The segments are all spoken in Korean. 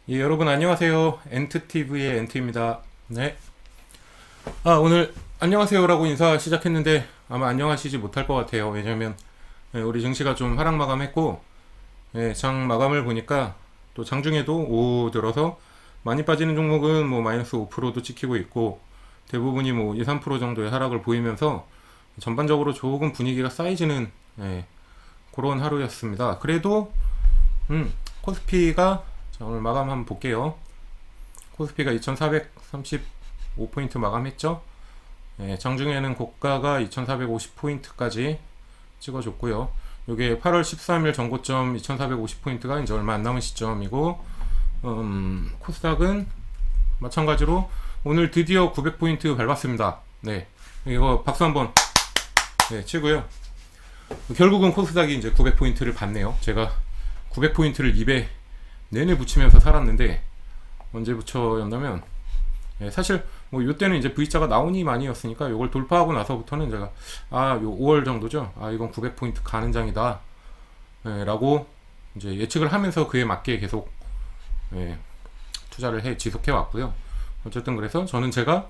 예, 여러분 안녕하세요. 엔트TV의 엔트입니다. 네. 오늘 안녕하세요라고 인사 시작했는데 아마 안녕하시지 못할 것 같아요. 왜냐면 우리 증시가 좀 하락 마감했고, 장 마감을 보니까 또 장중에도 오후 들어서 많이 빠지는 종목은 뭐 마이너스 5%도 찍히고 있고, 대부분이 뭐 2, 3% 정도의 하락을 보이면서 전반적으로 조금 분위기가 쌓이지는 그런 하루였습니다. 그래도 코스피가, 자, 오늘 마감 한번 볼게요. 코스피가 2435포인트 마감했죠. 장중에는 고가가 2450포인트까지 찍어줬고요. 이게 8월 13일 전고점 2450포인트가 이제 얼마 안 남은 시점이고, 코스닥은 마찬가지로 오늘 드디어 900포인트 밟았습니다. 네, 이거 박수 한번 치고요. 결국은 코스닥이 이제 900포인트를 밟네요. 제가 900포인트를 입에 내내 붙이면서 살았는데, 언제 붙여였냐면, 사실 뭐 요때는 이제 V자가 나오니 많이였으니까 요걸 돌파하고 나서부터는 제가 요 5월 정도죠, 이건 900포인트 가는 장이다 라고 이제 예측을 하면서 그에 맞게 계속 투자를 지속해 왔고요. 어쨌든 그래서 저는 제가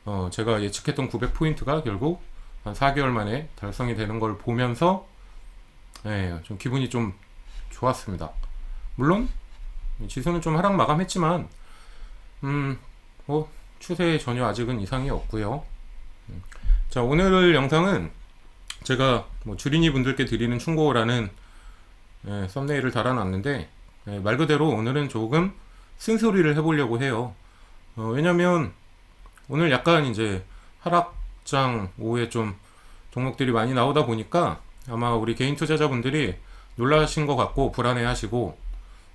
예측했던 900포인트가 결국 한 4개월 만에 달성이 되는 걸 보면서 좀 기분이 좀 좋았습니다. 물론 지수는 좀 하락 마감했지만 뭐 추세에 전혀 아직은 이상이 없고요. 자, 오늘 영상은 제가 뭐 주린이 분들께 드리는 충고라는 썸네일을 달아놨는데, 말 그대로 오늘은 조금 쓴소리를 해보려고 해요. 왜냐면 오늘 약간 이제 하락장 오후에 좀 종목들이 많이 나오다 보니까 아마 우리 개인 투자자분들이 놀라신 것 같고 불안해 하시고,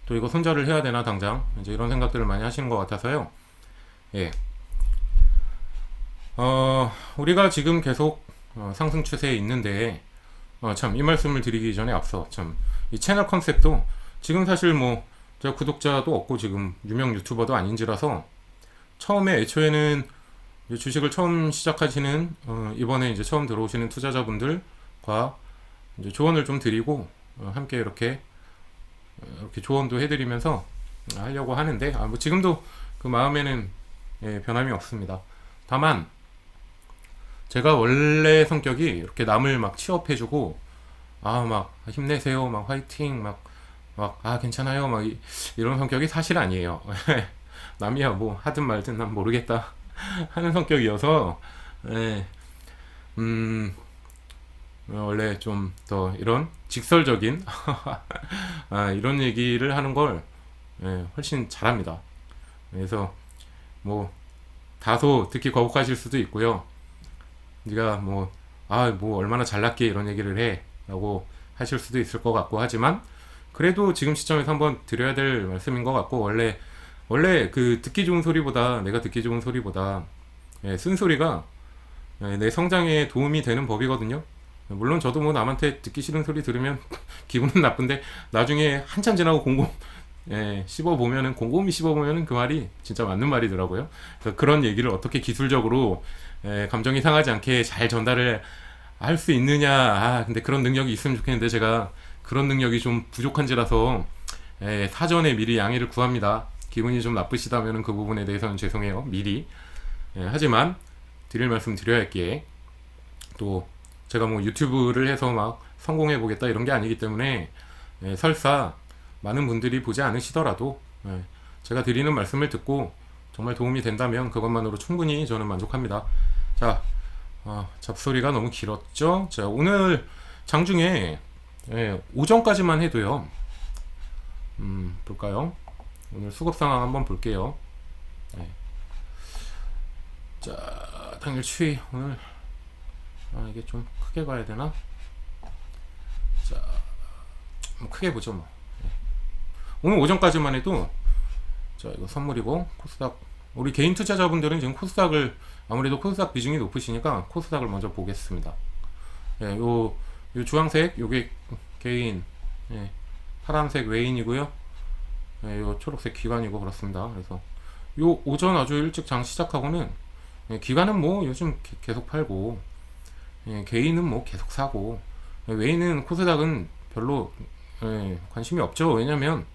또 이거 손절을 해야 되나 당장, 이제 이런 생각들을 많이 하시는 것 같아서요. 우리가 지금 계속 상승 추세에 있는데, 참 이 말씀을 드리기 전에 앞서 참 이 채널 컨셉도 지금 사실 뭐 제가 구독자도 없고 지금 유명 유튜버도 아닌지라서, 처음에 애초에는 주식을 처음 시작하시는 이번에 이제 처음 들어오시는 투자자분들과 이제 조언을 좀 드리고, 함께 이렇게 조언도 해드리면서 하려고 하는데, 뭐 지금도 그 마음에는 변함이 없습니다. 다만 제가 원래 성격이 이렇게 남을 막 취업해주고, 막 힘내세요, 막 화이팅, 괜찮아요, 이런 성격이 사실 아니에요. 남이야 뭐 하든 말든 난 모르겠다 하는 성격이어서, 원래 좀 더 이런 직설적인 이런 얘기를 하는 걸 훨씬 잘합니다. 그래서 뭐 다소 듣기 거북하실 수도 있고요. 네가 뭐 얼마나 잘났게 이런 얘기를 해 라고 하실 수도 있을 것 같고, 하지만 그래도 지금 시점에서 한번 드려야 될 말씀인 것 같고, 원래 그 듣기 좋은 소리보다, 내가 듣기 좋은 소리보다 쓴소리가 내 성장에 도움이 되는 법이거든요. 물론 저도 뭐 남한테 듣기 싫은 소리 들으면 기분은 나쁜데, 나중에 한참 지나고 곰곰이 씹어보면은 그 말이 진짜 맞는 말이더라고요. 그래서 그런 얘기를 어떻게 기술적으로 감정이 상하지 않게 잘 전달을 할 수 있느냐, 근데 그런 능력이 있으면 좋겠는데 제가 그런 능력이 좀 부족한지라서 사전에 미리 양해를 구합니다. 기분이 좀 나쁘시다면 그 부분에 대해서는 죄송해요, 미리. 하지만 드릴 말씀 드려야 할 게, 또 제가 뭐 유튜브를 해서 막 성공해 보겠다 이런 게 아니기 때문에, 설사 많은 분들이 보지 않으시더라도 제가 드리는 말씀을 듣고 정말 도움이 된다면 그것만으로 충분히 저는 만족합니다. 자, 잡소리가 너무 길었죠. 자, 오늘 장중에 오전까지만 해도요, 볼까요? 오늘 수급 상황 한번 볼게요. 자, 당일 추이 오늘 이게 좀 크게 봐야 되나? 자, 뭐 크게 보죠 뭐. 오늘 오전까지만 해도, 자, 이거 선물이고, 코스닥, 우리 개인 투자자분들은 지금 코스닥을, 아무래도 코스닥 비중이 높으시니까 코스닥을 먼저 보겠습니다. 요 주황색 요게 개인, 파란색 외인이고요, 요 초록색 기관이고 그렇습니다. 그래서 요 오전 아주 일찍 장 시작하고는, 기관은 뭐 요즘 계속 팔고, 개인은 뭐 계속 사고, 외인은 코스닥은 별로 관심이 없죠. 왜냐면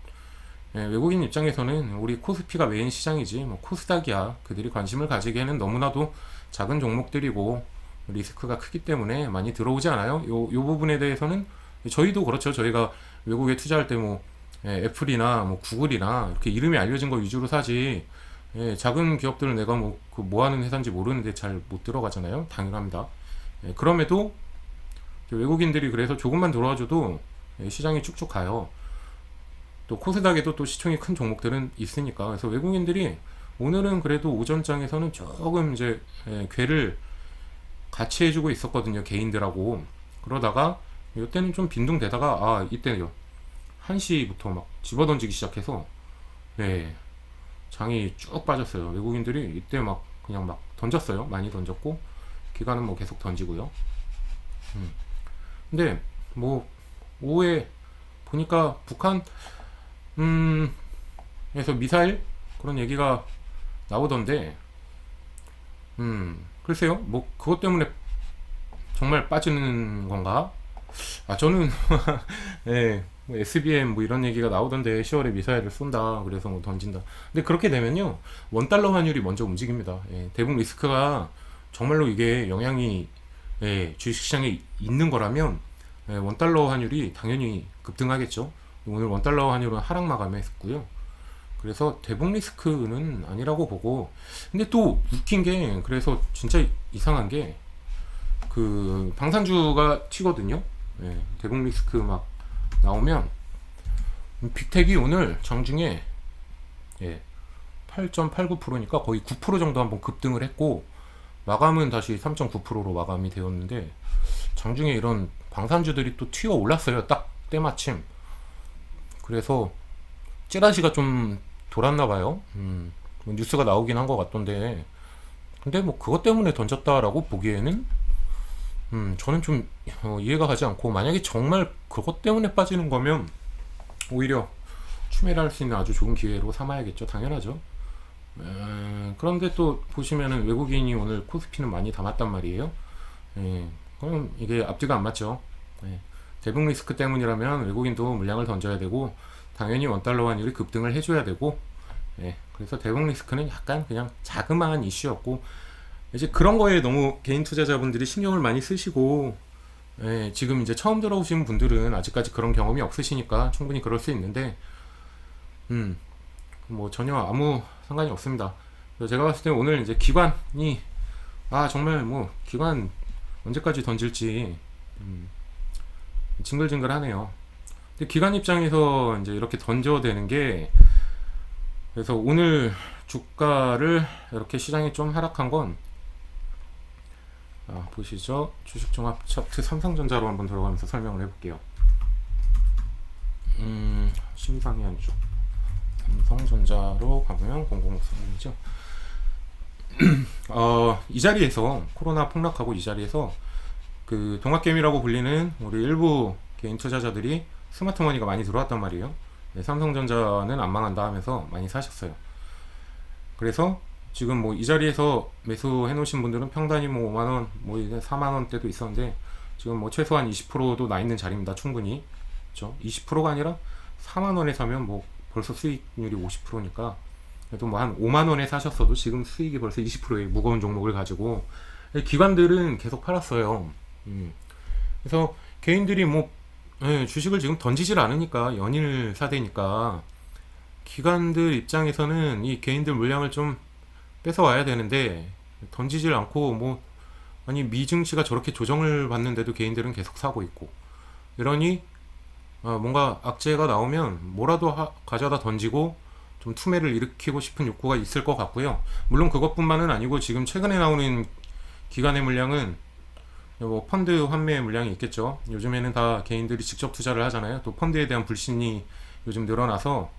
외국인 입장에서는 우리 코스피가 메인 시장이지 뭐 코스닥이야 그들이 관심을 가지기에는 너무나도 작은 종목들이고 리스크가 크기 때문에 많이 들어오지 않아요. 요 부분에 대해서는 저희도 그렇죠. 저희가 외국에 투자할 때 뭐 애플이나 뭐 구글이나 이렇게 이름이 알려진 거 위주로 사지, 작은 기업들은 내가 뭐 하는 회사인지 모르는데 잘 못 들어가잖아요. 당연합니다. 그럼에도 외국인들이 그래서 조금만 들어와줘도 시장이 쭉쭉 가요. 또 코스닥에도 또 시총이 큰 종목들은 있으니까. 그래서 외국인들이 오늘은 그래도 오전장에서는 조금 이제 궤를 같이 해주고 있었거든요, 개인들하고. 그러다가 이때는 좀 빈둥대다가 이때요 1시부터 막 집어던지기 시작해서 장이 쭉 빠졌어요. 외국인들이 이때 막 그냥 막 던졌어요. 많이 던졌고 기관은 뭐 계속 던지고요. 근데 뭐 오후에 보니까 북한 에서 미사일 그런 얘기가 나오던데, 글쎄요. 뭐 그것 때문에 정말 빠지는 건가? 저는 뭐 SBM 뭐 이런 얘기가 나오던데 10월에 미사일을 쏜다 그래서 뭐 던진다. 근데 그렇게 되면요 원달러 환율이 먼저 움직입니다. 대북 리스크가 정말로 이게 영향이 주식시장에 있는 거라면 원달러 환율이 당연히 급등하겠죠. 오늘 원달러 환율은 하락 마감했고요. 그래서 대북 리스크는 아니라고 보고, 근데 또 웃긴 게, 그래서 진짜 이상한 게 그 방산주가 튀거든요. 대북 리스크 막 나오면 빅텍이 오늘 장중에 8.89%니까 거의 9% 정도 한번 급등을 했고 마감은 다시 3.9%로 마감이 되었는데, 장중에 이런 방산주들이 또 튀어 올랐어요. 딱 때마침. 그래서 찌라시가 좀 돌았나봐요. 뭐 뉴스가 나오긴 한 것 같던데, 근데 뭐 그것 때문에 던졌다라고 보기에는 저는 좀 이해가 가지 않고, 만약에 정말 그것 때문에 빠지는 거면 오히려 추매를 할 수 있는 아주 좋은 기회로 삼아야겠죠. 당연하죠. 그런데 또 보시면은 외국인이 오늘 코스피는 많이 담았단 말이에요. 그럼 이게 앞뒤가 안 맞죠. 대북 리스크 때문이라면 외국인도 물량을 던져야 되고 당연히 원달러 환율이 급등을 해줘야 되고, 그래서 대북 리스크는 약간 그냥 자그마한 이슈였고, 이제 그런 거에 너무 개인 투자자분들이 신경을 많이 쓰시고, 지금 이제 처음 들어오신 분들은 아직까지 그런 경험이 없으시니까 충분히 그럴 수 있는데, 뭐 전혀 아무 상관이 없습니다. 제가 봤을 때 오늘 이제 기관이 정말 뭐 기관 언제까지 던질지 징글징글하네요. 근데 기관 입장에서 이제 이렇게 던져야 되는 게, 그래서 오늘 주가를 이렇게 시장이 좀 하락한 건, 보시죠. 주식종합 차트 삼성전자로 한번 들어가면서 설명을 해볼게요. 심상이 아니죠. 삼성전자로 가보면 0053이죠. 이 자리에서 코로나 폭락하고 이 자리에서 그 동학개미라고 불리는 우리 일부 개인 투자자들이 스마트머니가 많이 들어왔단 말이에요. 삼성전자는 안 망한다 하면서 많이 사셨어요. 그래서 지금 뭐 이 자리에서 매수해 놓으신 분들은 평단이 뭐 5만원, 뭐 4만원대도 있었는데, 지금 뭐 최소한 20%도 나 있는 자리입니다. 충분히. 그렇죠? 20%가 아니라 4만원에 사면 뭐 벌써 수익률이 50%니까, 그래도 뭐 한 5만원에 사셨어도 지금 수익이 벌써 20%의 무거운 종목을 가지고, 기관들은 계속 팔았어요. 그래서 개인들이 뭐 주식을 지금 던지질 않으니까, 연일 사대니까 기관들 입장에서는 이 개인들 물량을 좀 뺏어 와야 되는데 던지질 않고, 뭐 아니 미증시가 저렇게 조정을 받는데도 개인들은 계속 사고 있고, 이러니 뭔가 악재가 나오면 뭐라도 가져다 던지고 좀 투매를 일으키고 싶은 욕구가 있을 것 같고요. 물론 그것뿐만은 아니고 지금 최근에 나오는 기관의 물량은 뭐 펀드 환매 물량이 있겠죠. 요즘에는 다 개인들이 직접 투자를 하잖아요. 또 펀드에 대한 불신이 요즘 늘어나서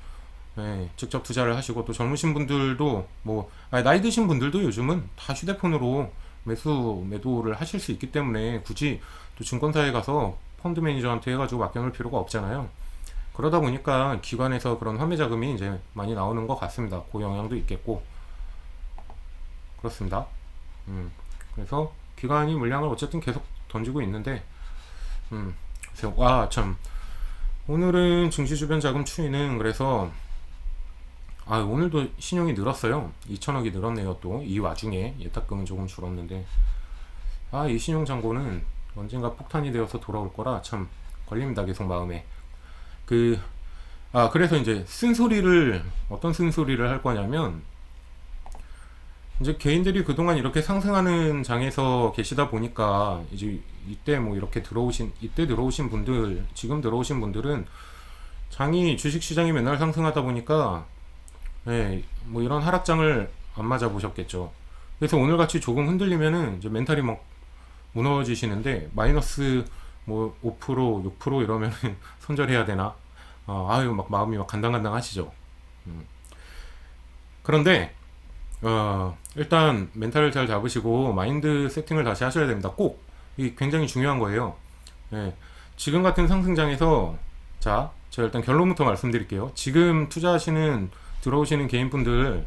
직접 투자를 하시고, 또 젊으신 분들도 뭐 나이 드신 분들도 요즘은 다 휴대폰으로 매도를 하실 수 있기 때문에 굳이 또 증권사에 가서 펀드 매니저한테 해가지고 맡겨놓을 필요가 없잖아요. 그러다 보니까 기관에서 그런 환매 자금이 이제 많이 나오는 것 같습니다. 그 영향도 있겠고 그렇습니다. 그래서 기관이 물량을 어쨌든 계속 던지고 있는데, 그래서 참 오늘은 증시 주변 자금 추이는 그래서 오늘도 신용이 늘었어요. 2천억이 늘었네요. 또 이 와중에 예탁금은 조금 줄었는데, 이 신용 잔고는 언젠가 폭탄이 되어서 돌아올 거라 참 걸립니다. 계속 마음에. 그 그래서 이제 쓴소리를 어떤 쓴소리를 할 거냐면, 이제 개인들이 그동안 이렇게 상승하는 장에서 계시다 보니까 이제 이때 뭐 이렇게 이때 들어오신 분들, 지금 들어오신 분들은 장이 주식시장이 맨날 상승하다 보니까, 뭐 이런 하락장을 안 맞아 보셨겠죠. 그래서 오늘 같이 조금 흔들리면은 이제 멘탈이 막 무너지시는데, 마이너스 뭐 5%, 6% 이러면은 손절해야 되나? 아유, 막 마음이 막 간당간당 하시죠. 그런데 일단 멘탈을 잘 잡으시고 마인드 세팅을 다시 하셔야 됩니다. 꼭 이 굉장히 중요한 거예요. 예, 지금 같은 상승장에서, 자, 제가 일단 결론부터 말씀드릴게요. 지금 들어오시는 개인분들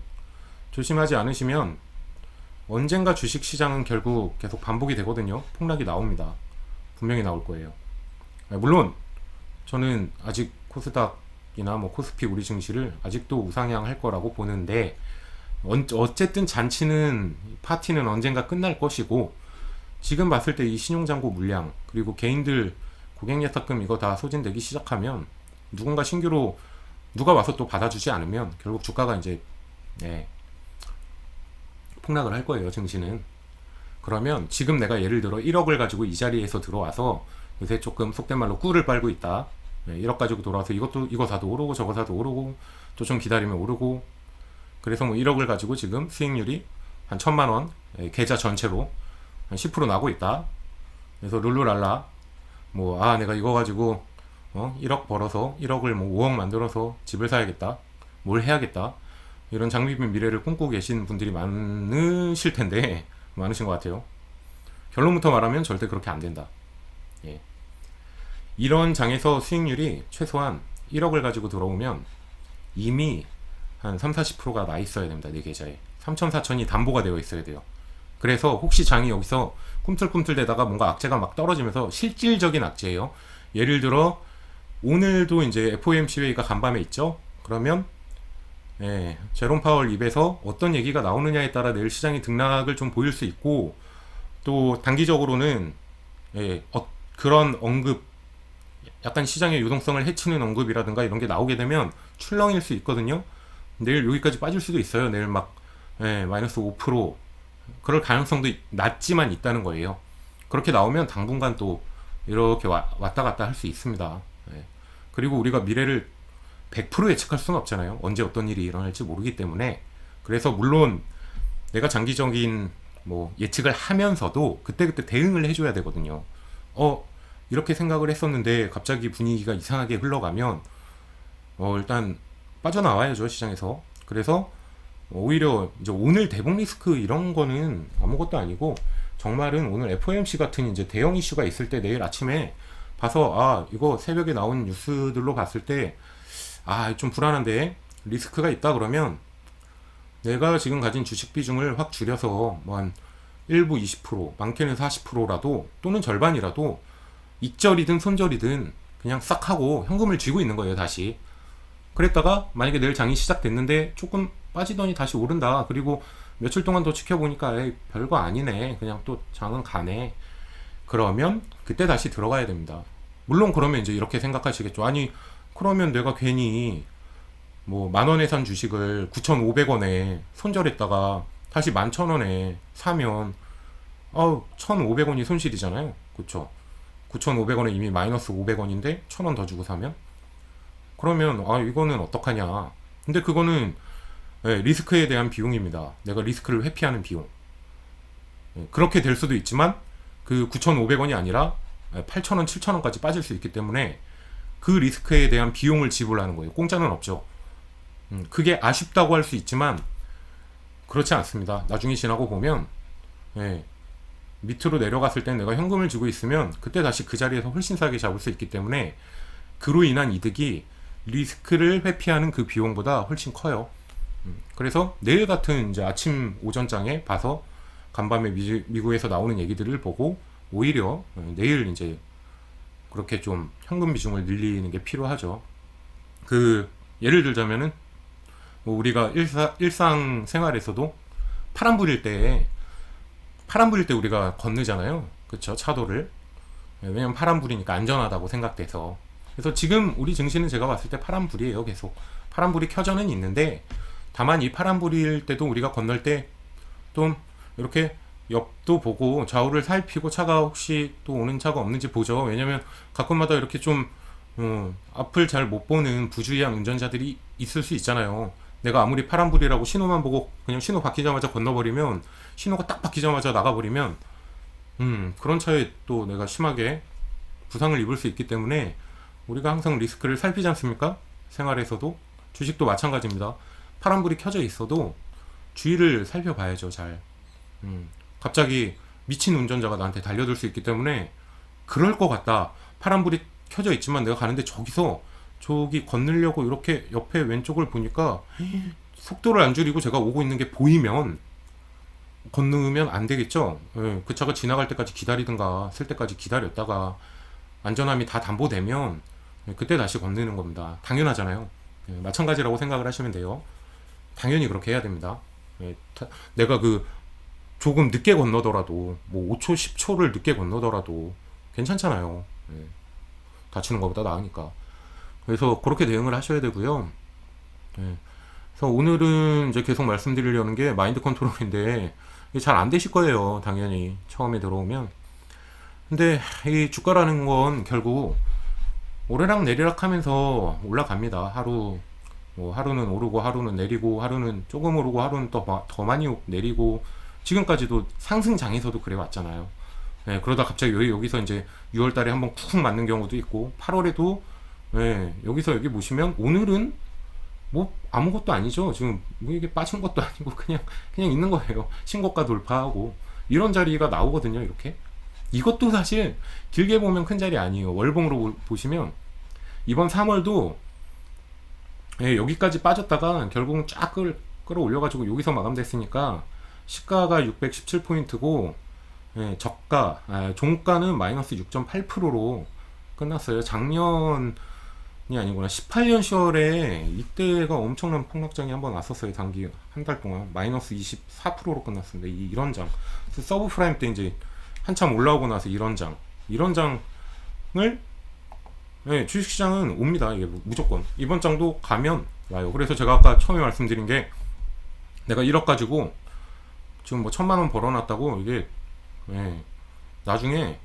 조심하지 않으시면 언젠가 주식시장은 결국 계속 반복이 되거든요. 폭락이 나옵니다. 분명히 나올 거예요. 물론 저는 아직 코스닥이나 뭐 코스피 우리 증시를 아직도 우상향할 거라고 보는데, 어쨌든 파티는 언젠가 끝날 것이고, 지금 봤을 때 이 신용잔고 물량, 그리고 개인들 고객예탁금 이거 다 소진되기 시작하면, 누가 와서 또 받아주지 않으면 결국 주가가 이제 폭락을 할 거예요. 증시는. 그러면 지금 내가 예를 들어 1억을 가지고 이 자리에서 들어와서 요새 조금 속된 말로 꿀을 빨고 있다. 1억 가지고 돌아와서 이거 사도 오르고 저거 사도 오르고, 또 좀 기다리면 오르고, 그래서 뭐 1억을 가지고 지금 수익률이 한 1,000만 원, 계좌 전체로 한 10% 나고 있다. 그래서 룰루랄라 뭐 내가 이거 가지고 1억 벌어서 1억을 뭐 5억 만들어서 집을 사야겠다, 뭘 해야겠다, 이런 장밋빛 미래를 꿈꾸고 계신 분들이 많으실 텐데, 많으신 것 같아요. 결론부터 말하면 절대 그렇게 안 된다. 예. 이런 장에서 수익률이 최소한 1억을 가지고 들어오면 이미 한 30-40%가 나 있어야 됩니다. 내 계좌에 3천 4천이 담보가 되어 있어야 돼요. 그래서 혹시 장이 여기서 꿈틀꿈틀 대다가 뭔가 악재가 막 떨어지면서, 실질적인 악재예요. 예를 들어 오늘도 이제 FOMC 회의가 간밤에 있죠. 그러면 제롬 파월 입에서 어떤 얘기가 나오느냐에 따라 내일 시장이 등락을 좀 보일 수 있고, 또 단기적으로는 그런 언급, 약간 시장의 유동성을 해치는 언급이라든가 이런 게 나오게 되면 출렁일 수 있거든요. 내일 여기까지 빠질 수도 있어요. 내일 막 마이너스 5% 그럴 가능성도 낮지만 있다는 거예요. 그렇게 나오면 당분간 또 이렇게 왔다 갔다 할 수 있습니다. 그리고 우리가 미래를 100% 예측할 수는 없잖아요. 언제 어떤 일이 일어날지 모르기 때문에. 그래서 물론 내가 장기적인 뭐 예측을 하면서도 그때그때 대응을 해줘야 되거든요. 이렇게 생각을 했었는데 갑자기 분위기가 이상하게 흘러가면 일단 빠져나와야죠, 시장에서. 그래서 오히려 이제 오늘 대북 리스크 이런 거는 아무것도 아니고, 정말은 오늘 FOMC 같은 이제 대형 이슈가 있을 때 내일 아침에 봐서 이거 새벽에 나온 뉴스들로 봤을 때 좀 불안한데 리스크가 있다, 그러면 내가 지금 가진 주식 비중을 확 줄여서 뭐 한 일부 20%, 많게는 40%라도, 또는 절반이라도 익절이든 손절이든 그냥 싹 하고 현금을 쥐고 있는 거예요, 다시. 그랬다가 만약에 내일 장이 시작됐는데 조금 빠지더니 다시 오른다. 그리고 며칠 동안 더 지켜보니까 별거 아니네, 그냥 또 장은 가네. 그러면 그때 다시 들어가야 됩니다. 물론 그러면 이제 이렇게 생각하시겠죠. 아니, 그러면 내가 괜히 뭐 10,000원에 산 주식을 9,500원에 손절했다가 다시 11,000원에 사면 1,500원이 손실이잖아요. 그쵸? 9,500원에 이미 마이너스 500원인데 1,000원 더 주고 사면, 그러면 이거는 어떡하냐. 근데 그거는 리스크에 대한 비용입니다. 내가 리스크를 회피하는 비용. 그렇게 될 수도 있지만 그 9,500원이 아니라 8,000원, 7,000원까지 빠질 수 있기 때문에 그 리스크에 대한 비용을 지불하는 거예요. 공짜는 없죠. 그게 아쉽다고 할 수 있지만 그렇지 않습니다. 나중에 지나고 보면 밑으로 내려갔을 때 내가 현금을 쥐고 있으면 그때 다시 그 자리에서 훨씬 싸게 잡을 수 있기 때문에, 그로 인한 이득이 리스크를 회피하는 그 비용보다 훨씬 커요. 그래서 내일 같은 이제 아침 오전장에 봐서 간밤에 미국에서 나오는 얘기들을 보고 오히려 내일 이제 그렇게 좀 현금 비중을 늘리는 게 필요하죠. 예를 들자면은 뭐 우리가 일상 생활에서도 파란 불일 때 우리가 건너잖아요. 그쵸? 차도를. 왜냐면 파란 불이니까 안전하다고 생각돼서. 그래서 지금 우리 증시는 제가 봤을 때 파란 불이에요. 계속 파란 불이 켜져는 있는데, 다만 이 파란 불일 때도 우리가 건널 때 좀 이렇게 옆도 보고 좌우를 살피고 차가 혹시 또 오는 차가 없는지 보죠. 왜냐면 가끔마다 이렇게 좀 앞을 잘 못 보는 부주의한 운전자들이 있을 수 있잖아요. 내가 아무리 파란불이라고 신호만 보고 그냥 신호 바뀌자마자 건너버리면, 신호가 딱 바뀌자마자 나가버리면 그런 차에 또 내가 심하게 부상을 입을 수 있기 때문에 우리가 항상 리스크를 살피지 않습니까? 생활에서도. 주식도 마찬가지입니다. 파란불이 켜져 있어도 주의를 살펴봐야죠. 잘. 갑자기 미친 운전자가 나한테 달려들 수 있기 때문에, 그럴 것 같다, 파란불이 켜져 있지만 내가 가는데 저기 건너려고 이렇게 옆에 왼쪽을 보니까 속도를 안 줄이고 제가 오고 있는 게 보이면 건너면 안 되겠죠. 예, 그 차가 지나갈 때까지 기다리든가 쓸 때까지 기다렸다가 안전함이 다 담보되면 그때 다시 건너는 겁니다. 당연하잖아요. 예, 마찬가지라고 생각을 하시면 돼요. 당연히 그렇게 해야 됩니다. 예, 내가 조금 늦게 건너더라도, 뭐 5초 10초를 늦게 건너더라도 괜찮잖아요. 예, 다치는 것보다 나으니까. 그래서 그렇게 대응을 하셔야 되고요. 예, 그래서 오늘은 이제 계속 말씀드리려는 게 마인드 컨트롤인데, 잘 안 되실 거예요. 당연히 처음에 들어오면. 근데 이 주가라는 건 결국 오르락 내리락 하면서 올라갑니다. 하루는 오르고 하루는 내리고, 하루는 조금 오르고 하루는 더 많이 내리고, 지금까지도 상승장에서도 그래 왔잖아요. 예, 그러다 갑자기 여기서 이제 6월 달에 한번 쿡 맞는 경우도 있고, 8월에도 여기서 여기 보시면 오늘은 뭐 아무것도 아니죠. 지금 뭐 이게 빠진 것도 아니고 그냥 있는 거예요. 신고가 돌파하고 이런 자리가 나오거든요. 이렇게. 이것도 사실 길게 보면 큰 자리 아니에요. 월봉으로 보시면 이번 3월도 여기까지 빠졌다가 결국은 쫙 끌어올려가지고 여기서 마감됐으니까, 시가가 617포인트고 종가는 마이너스 6.8%로 끝났어요. 작년이 아니구나, 18년 10월에 이때가 엄청난 폭락장이 한번 왔었어요. 단기 한 달 동안 마이너스 24%로 끝났습니다. 이런 장, 서브프라임 때 이제 한참 올라오고 나서 이런 장을 주식시장은 옵니다. 이게 무조건 이번 장도 가면 와요. 그래서 제가 아까 처음에 말씀드린 게, 내가 1억 가지고 지금 뭐 1,000만원 벌어놨다고, 이게 나중에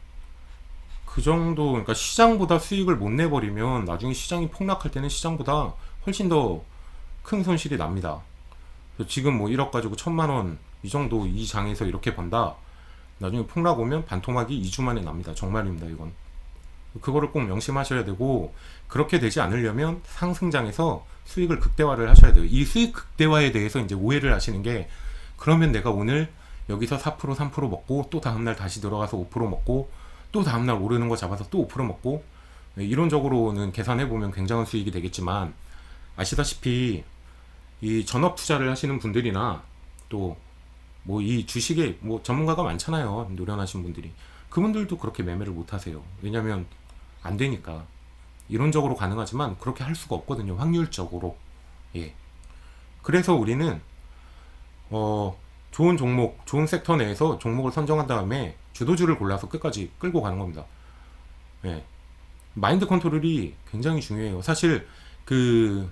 그 정도, 그러니까 시장보다 수익을 못 내버리면 나중에 시장이 폭락할 때는 시장보다 훨씬 더 큰 손실이 납니다. 지금 뭐 1억 가지고 1,000만원 이 정도, 이 장에서 이렇게 번다, 나중에 폭락 오면 반토막이 2주 만에 납니다. 정말입니다. 이건 그거를 꼭 명심하셔야 되고, 그렇게 되지 않으려면 상승장에서 수익을 극대화를 하셔야 돼요. 이 수익 극대화에 대해서 이제 오해를 하시는 게, 그러면 내가 오늘 여기서 4% 3% 먹고 또 다음날 다시 들어가서 5% 먹고 또 다음날 오르는 거 잡아서 또 5% 먹고, 이론적으로는 계산해보면 굉장한 수익이 되겠지만, 아시다시피 이 전업 투자를 하시는 분들이나 또 뭐 이 주식에 뭐 전문가가 많잖아요. 노련하신 분들이. 그분들도 그렇게 매매를 못 하세요. 왜냐면 안 되니까. 이론적으로 가능하지만 그렇게 할 수가 없거든요. 확률적으로. 예. 그래서 우리는 좋은 종목, 좋은 섹터 내에서 종목을 선정한 다음에 주도주를 골라서 끝까지 끌고 가는 겁니다. 예. 마인드 컨트롤이 굉장히 중요해요. 사실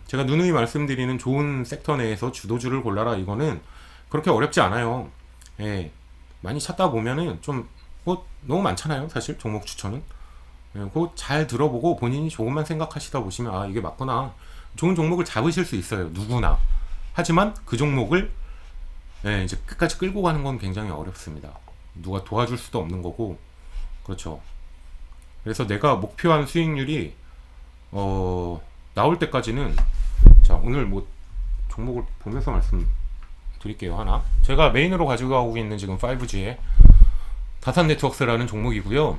제가 누누이 말씀드리는 좋은 섹터 내에서 주도주를 골라라, 이거는 그렇게 어렵지 않아요. 예. 많이 찾다 보면은 뭐 너무 많잖아요. 사실 종목 추천은. 예, 그거 잘 들어보고 본인이 조금만 생각하시다 보시면, 아, 이게 맞구나. 좋은 종목을 잡으실 수 있어요. 누구나. 하지만 그 종목을 이제 끝까지 끌고 가는 건 굉장히 어렵습니다. 누가 도와줄 수도 없는 거고. 그렇죠. 그래서 내가 목표한 수익률이 나올 때까지는, 자, 오늘 뭐 종목을 보면서 말씀드릴게요. 하나, 제가 메인으로 가지고 있는 지금 5G의 다산 네트워크스라는 종목이고요.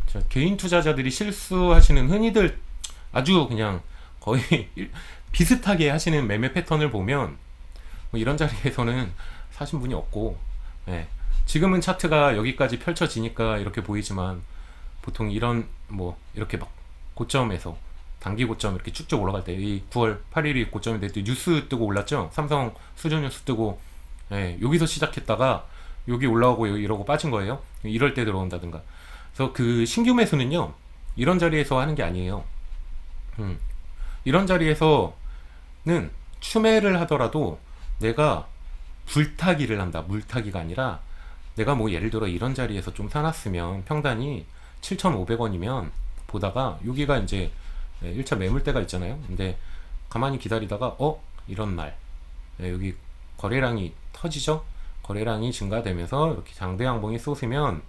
자, 개인 투자자들이 실수하시는, 흔히들 아주 그냥 거의 비슷하게 하시는 매매 패턴을 보면, 뭐 이런 자리에서는 사신 분이 없고, 지금은 차트가 여기까지 펼쳐지니까 이렇게 보이지만, 보통 이런 뭐 이렇게 막 고점에서 단기 고점 이렇게 쭉쭉 올라갈 때, 이 9월 8일이 고점이 될 때 뉴스 뜨고 올랐죠. 삼성 수주 뉴스 뜨고, 예, 여기서 시작했다가 여기 올라오고 여기 이러고 빠진 거예요. 이럴 때 들어온다든가. 그래서 그 신규 매수는요, 이런 자리에서 하는 게 아니에요. 이런 자리에서는 추매를 하더라도 내가 불타기를 한다. 물타기가 아니라 내가 뭐 예를 들어 이런 자리에서 좀 사놨으면 평단이 7,500원이면 보다가 여기가 이제 1차 매물대가 있잖아요. 근데 가만히 기다리다가 이런 날 여기 거래량이 터지죠. 거래량이 증가되면서 이렇게 장대 양봉이 쏘시면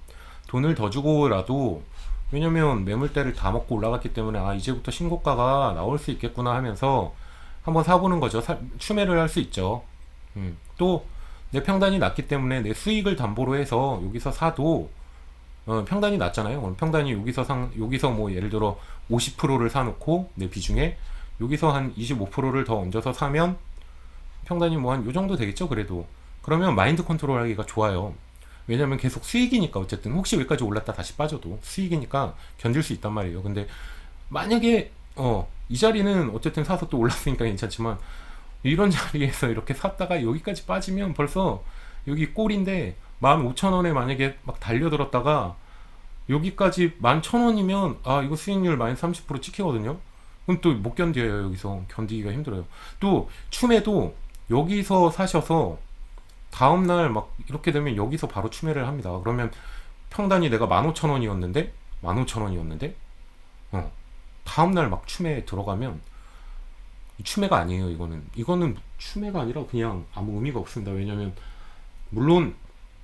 돈을 더 주고라도, 왜냐면 매물대를 다 먹고 올라갔기 때문에 이제부터 신고가가 나올 수 있겠구나 하면서 한번 사보는 거죠. 추매를 할 수 있죠. 또 내 평단이 낮기 때문에 내 수익을 담보로 해서 여기서 사도 평단이 낮잖아요. 그럼 평단이 여기서 뭐 예를 들어 50%를 사놓고 내 비중에 여기서 한 25%를 더 얹어서 사면 평단이 뭐 한 요 정도 되겠죠. 그래도 그러면 마인드 컨트롤 하기가 좋아요. 왜냐면 계속 수익이니까, 어쨌든 혹시 여기까지 올랐다 다시 빠져도 수익이니까 견딜 수 있단 말이에요. 근데 만약에 이 자리는 어쨌든 사서 또 올랐으니까 괜찮지만, 이런 자리에서 이렇게 샀다가 여기까지 빠지면 벌써 여기 꼴인데 15,000원에 만약에 막 달려들었다가 여기까지 11,000원이면 이거 수익률 마이너스 30% 찍히거든요. 그럼 또 못 견뎌요. 여기서 견디기가 힘들어요. 또 추매도 여기서 사셔서 다음날 막 이렇게 되면 여기서 바로 추매를 합니다. 그러면 평단이 내가 15,000원이었는데 다음날 막 추매에 들어가면 추매가 아니에요. 이거는 추매가 아니라 그냥 아무 의미가 없습니다. 왜냐면 물론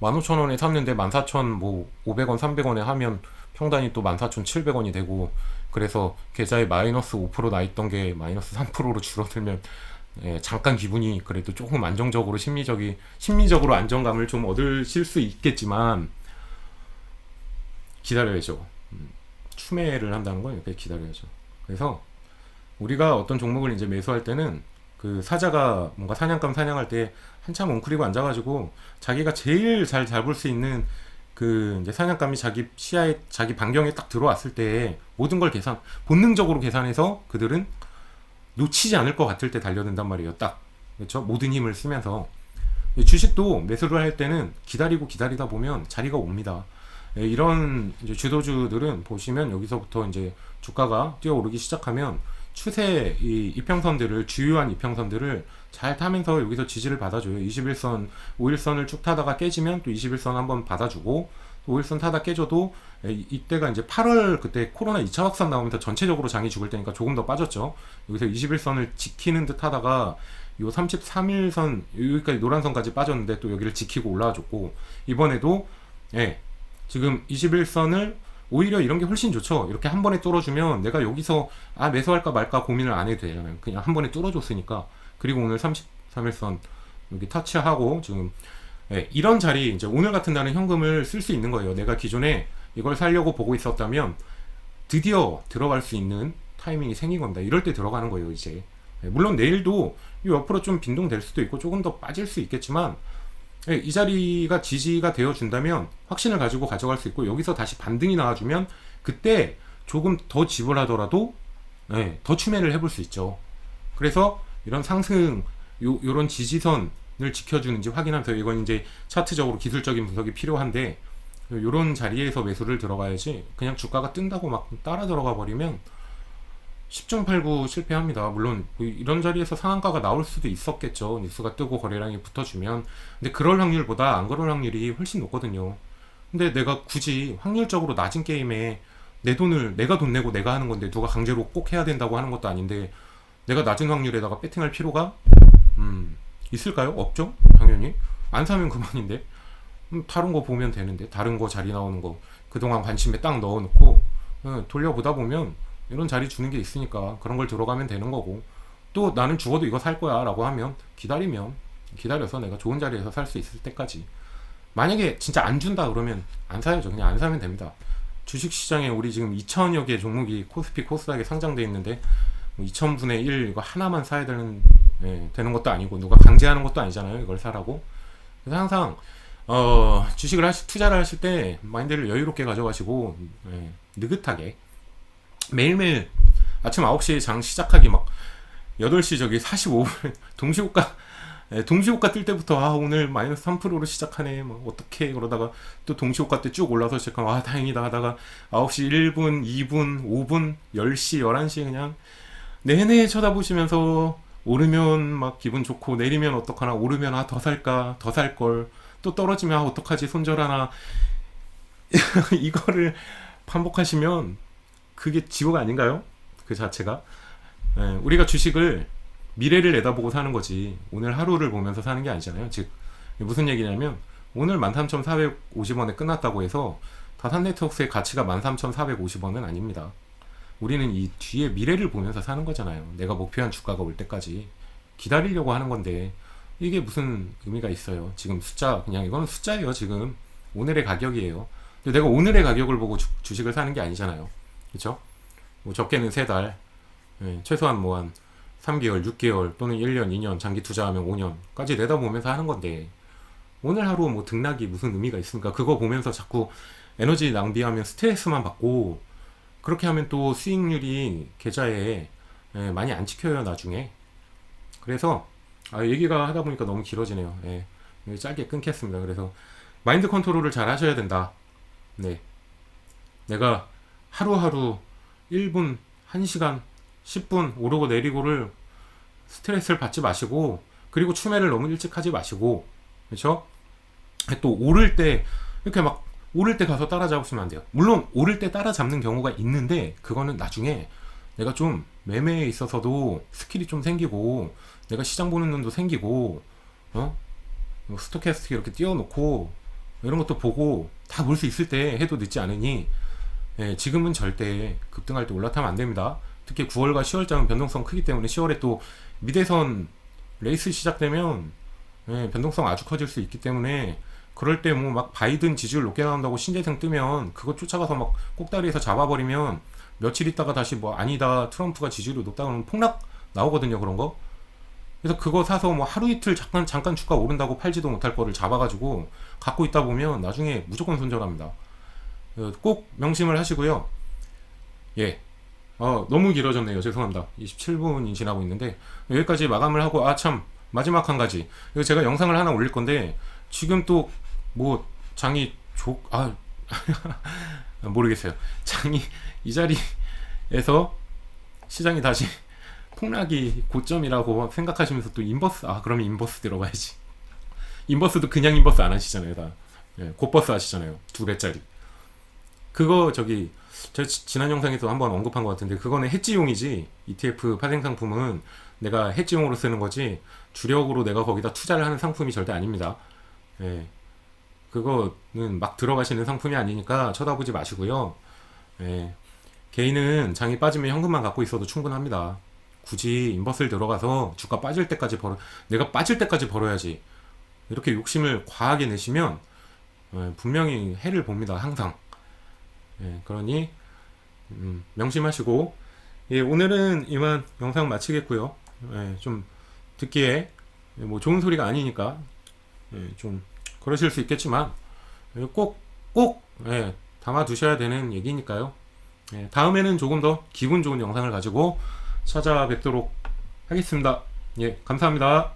15,000원에 샀는데 14,500원 300원에 하면 평단이 또 14,700원이 되고, 그래서 계좌에 마이너스 5% 나 있던 게 마이너스 3%로 줄어들면 잠깐 기분이 그래도 조금 안정적으로 심리적으로 안정감을 좀 얻으실 수 있겠지만 기다려야죠. 추매를 한다는 건 이렇게 기다려야죠. 그래서 우리가 어떤 종목을 이제 매수할 때는 그 사자가 뭔가 사냥감 사냥할 때 한참 웅크리고 앉아가지고 자기가 제일 잘 잡을 수 있는 그 이제 사냥감이 자기 시야에, 자기 반경에 딱 들어왔을 때 모든 걸 본능적으로 계산해서 그들은 놓치지 않을 것 같을 때 달려든단 말이에요. 딱. 그렇죠? 모든 힘을 쓰면서. 주식도 매수를 할 때는 기다리다 보면 자리가 옵니다. 이런 이제 주도주들은 보시면 여기서부터 이제 주가가 뛰어오르기 시작하면 추세 이평선들을, 주요한 이평선들을 잘 타면서 여기서 지지를 받아줘요. 21선, 5일선을 쭉 타다가 깨지면 또 21선 한번 받아주고, 또 5일선 타다 깨져도 이때가 이제 8월 그때 코로나 2차 확산 나오면서 전체적으로 장이 죽을 때니까 조금 더 빠졌죠. 여기서 21선을 지키는 듯 하다가 요 33일선 여기까지 노란선까지 빠졌는데 또 여기를 지키고 올라와줬고, 이번에도 지금 21선을 오히려 이런 게 훨씬 좋죠. 이렇게 한 번에 뚫어주면 내가 여기서 매수할까 말까 고민을 안 해도 돼요. 그냥 한 번에 뚫어줬으니까. 그리고 오늘 33일선 여기 터치하고 지금 이런 자리, 이제 오늘 같은 날은 현금을 쓸 수 있는 거예요. 내가 기존에 이걸 살려고 보고 있었다면 드디어 들어갈 수 있는 타이밍이 생긴 겁니다. 이럴 때 들어가는 거예요, 이제. 물론 내일도 이 옆으로 좀 빈동될 수도 있고 조금 더 빠질 수 있겠지만, 이 자리가 지지가 되어 준다면 확신을 가지고 가져갈 수 있고, 여기서 다시 반등이 나와주면 그때 조금 더 지불하더라도 더 추매를 해볼 수 있죠. 그래서 이런 상승, 요런 지지선을 지켜주는지 확인하면서, 이건 이제 차트적으로 기술적인 분석이 필요한데, 요런 자리에서 매수를 들어가야지 그냥 주가가 뜬다고 막 따라 들어가 버리면 10.89 실패합니다. 물론 이런 자리에서 상한가가 나올 수도 있었겠죠. 뉴스가 뜨고 거래량이 붙어주면. 근데 그럴 확률보다 안 그럴 확률이 훨씬 높거든요. 근데 내가 굳이 확률적으로 낮은 게임에 내 돈을 내가 돈 내고 내가 하는 건데 누가 강제로 꼭 해야 된다고 하는 것도 아닌데 내가 낮은 확률에다가 배팅할 필요가 있을까요? 없죠? 당연히. 안 사면 그만인데. 다른 거 보면 되는데, 다른 거 자리 나오는 거 그동안 관심에 딱 넣어놓고 돌려보다 보면 이런 자리 주는 게 있으니까 그런 걸 들어가면 되는 거고, 또 나는 죽어도 이거 살 거야 라고 하면 기다려서 내가 좋은 자리에서 살 수 있을 때까지. 만약에 진짜 안 준다 그러면 안 사야죠. 그냥 안 사면 됩니다. 주식시장에 우리 지금 2천여 개 종목이 코스피 코스닥에 상장돼 있는데 2000분의 1 이거 하나만 사야 되는 것도 아니고 누가 강제하는 것도 아니잖아요, 이걸 사라고. 그래서 항상 주식을 투자를 하실 때 마인드를 여유롭게 가져가시고 느긋하게 매일매일 아침 9시에 장 시작하기 막 8시 저기 45분 동시호가 동시호가 뜰 때부터 아 오늘 마이너스 3%로 시작하네 뭐 어떻게 그러다가 또 동시호가 때 쭉 올라서 시작하면 아 다행이다 하다가 9시 1분 2분 5분 10시 11시 그냥 내내 쳐다보시면서 오르면 막 기분 좋고 내리면 어떡하나 오르면 아 더 살까 더 살 걸 또 떨어지면 아 어떡하지 손절하나 이거를 반복하시면 그게 지옥 아닌가요? 그 자체가 우리가 주식을 미래를 내다보고 사는 거지 오늘 하루를 보면서 사는 게 아니잖아요. 즉 무슨 얘기냐면 오늘 13,450원에 끝났다고 해서 다산네트워크의 가치가 13,450원은 아닙니다. 우리는 이 뒤에 미래를 보면서 사는 거잖아요. 내가 목표한 주가가 올 때까지 기다리려고 하는 건데 이게 무슨 의미가 있어요. 지금 숫자 그냥 이거는 숫자예요. 지금 오늘의 가격이에요. 근데 내가 오늘의 가격을 보고 주식을 사는 게 아니잖아요. 그렇죠? 뭐 적게는 3달, 최소한 뭐 한 3개월, 6개월 또는 1년, 2년, 장기 투자하면 5년까지 내다보면서 하는 건데 오늘 하루 뭐 등락이 무슨 의미가 있습니까? 그거 보면서 자꾸 에너지 낭비하면 스트레스만 받고 그렇게 하면 또 수익률이 계좌에 많이 안 찍혀요 나중에. 그래서 얘기가 하다 보니까 너무 길어지네요. 짧게 끊겠습니다. 그래서 마인드 컨트롤을 잘 하셔야 된다. 네, 내가 하루하루 1분, 1시간, 10분 오르고 내리고를 스트레스를 받지 마시고 그리고 추매를 너무 일찍 하지 마시고 그렇죠? 또 오를 때 이렇게 막 오를 때 가서 따라잡으시면 안 돼요. 물론 오를 때 따라잡는 경우가 있는데 그거는 나중에 내가 좀 매매에 있어서도 스킬이 좀 생기고 내가 시장 보는 눈도 생기고 뭐 스토캐스틱 이렇게 띄워놓고 이런 것도 보고 다 볼 수 있을 때 해도 늦지 않으니 지금은 절대 급등할 때 올라타면 안 됩니다. 특히 9월과 10월장은 변동성 크기 때문에 10월에 또 미대선 레이스 시작되면 변동성 아주 커질 수 있기 때문에 그럴 때 뭐 막 바이든 지지율 높게 나온다고 신재생 뜨면 그거 쫓아가서 막 꼭다리에서 잡아버리면 며칠 있다가 다시 뭐 아니다 트럼프가 지지율이 높다 그러면 폭락 나오거든요. 그런 거. 그래서 그거 사서 뭐 하루 이틀 잠깐 주가 오른다고 팔지도 못할 거를 잡아가지고 갖고 있다 보면 나중에 무조건 손절합니다. 꼭 명심을 하시고요. 예. 너무 길어졌네요. 죄송합니다. 27분이 지나고 있는데 여기까지 마감을 하고 참 마지막 한 가지. 이거 제가 영상을 하나 올릴 건데 지금 또 뭐 장이 모르겠어요. 장이 이 자리에서 시장이 다시 폭락이 고점이라고 생각하시면서 또 인버스 그러면 인버스 들어가야지. 인버스도 그냥 인버스 안 하시잖아요. 다 곧버스 하시잖아요. 2배짜리. 그거 저기 제가 지난 영상에서 한번 언급한 것 같은데 그거는 해지용이지 ETF 파생 상품은 내가 해지용으로 쓰는 거지 주력으로 내가 거기다 투자를 하는 상품이 절대 아닙니다. 그거는 막 들어가시는 상품이 아니니까 쳐다보지 마시고요. 개인은 장이 빠지면 현금만 갖고 있어도 충분합니다. 굳이 인버스를 들어가서 주가 빠질 때까지 내가 빠질 때까지 벌어야지 이렇게 욕심을 과하게 내시면 분명히 해를 봅니다. 항상. 그러니 명심하시고 오늘은 이만 영상 마치겠고요. 좀 듣기에 뭐 좋은 소리가 아니니까 좀 그러실 수 있겠지만 꼭 담아 두셔야 되는 얘기니까요. 다음에는 조금 더 기분 좋은 영상을 가지고 찾아뵙도록 하겠습니다. 감사합니다.